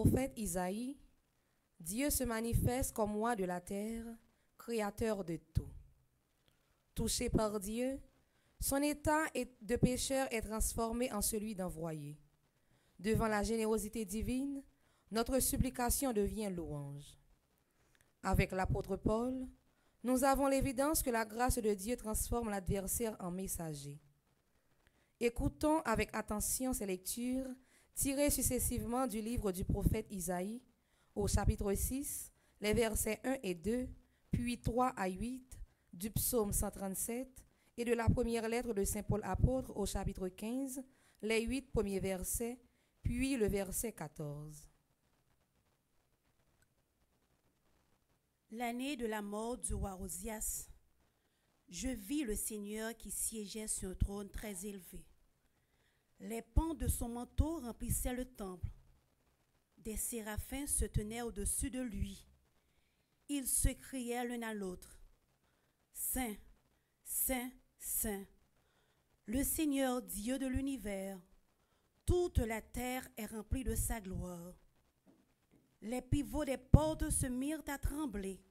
prophète Isaïe, Dieu se manifeste comme roi de la terre, créateur de tout. Touché par Dieu, son état de pécheur est transformé en celui d'envoyé. Devant la générosité divine, notre supplication devient louange. Avec l'apôtre Paul, nous avons l'évidence que la grâce de Dieu transforme l'adversaire en messager. Écoutons avec attention ces lectures tirées successivement du livre du prophète Isaïe, au chapitre 6, les versets 1 et 2, puis 3 à 8, du psaume 137 et de la première lettre de Saint Paul apôtre au chapitre 15, les 8 premiers versets, puis le verset 14. L'année de la mort du roi Osias, je vis le Seigneur qui siégeait sur un trône très élevé. Les pans de son manteau remplissaient le temple. Des séraphins se tenaient au-dessus de lui. Ils se criaient l'un à l'autre. Saint, Saint, Saint, le Seigneur Dieu de l'univers, toute la terre est remplie de sa gloire. Les pivots des portes se mirent à trembler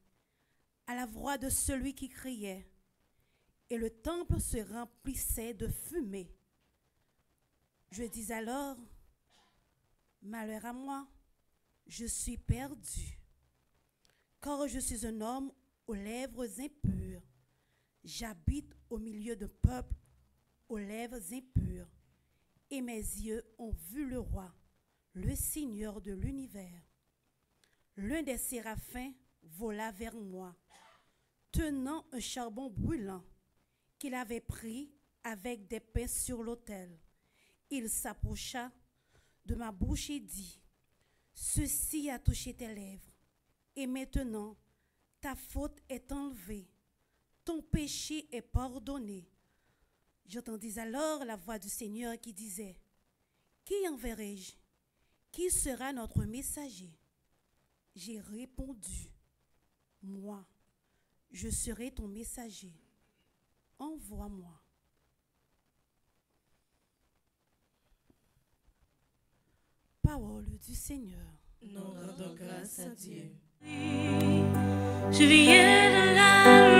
à la voix de celui qui criait, et le temple se remplissait de fumée. Je dis alors, malheur à moi, je suis perdu, car je suis un homme aux lèvres impures. J'habite au milieu d'un peuple aux lèvres impures, et mes yeux ont vu le roi, le Seigneur de l'univers. L'un des séraphins vola vers moi, tenant un charbon brûlant qu'il avait pris avec des pains sur l'autel. Il s'approcha de ma bouche et dit, « Ceci a touché tes lèvres, et maintenant ta faute est enlevée, ton péché est pardonné. » J'entendis alors la voix du Seigneur qui disait, « Qui enverrai-je? Qui sera notre messager? » J'ai répondu, « Moi, je serai ton messager. Envoie-moi. » Parole du Seigneur. Nous rendons grâce à Dieu. Je viens de la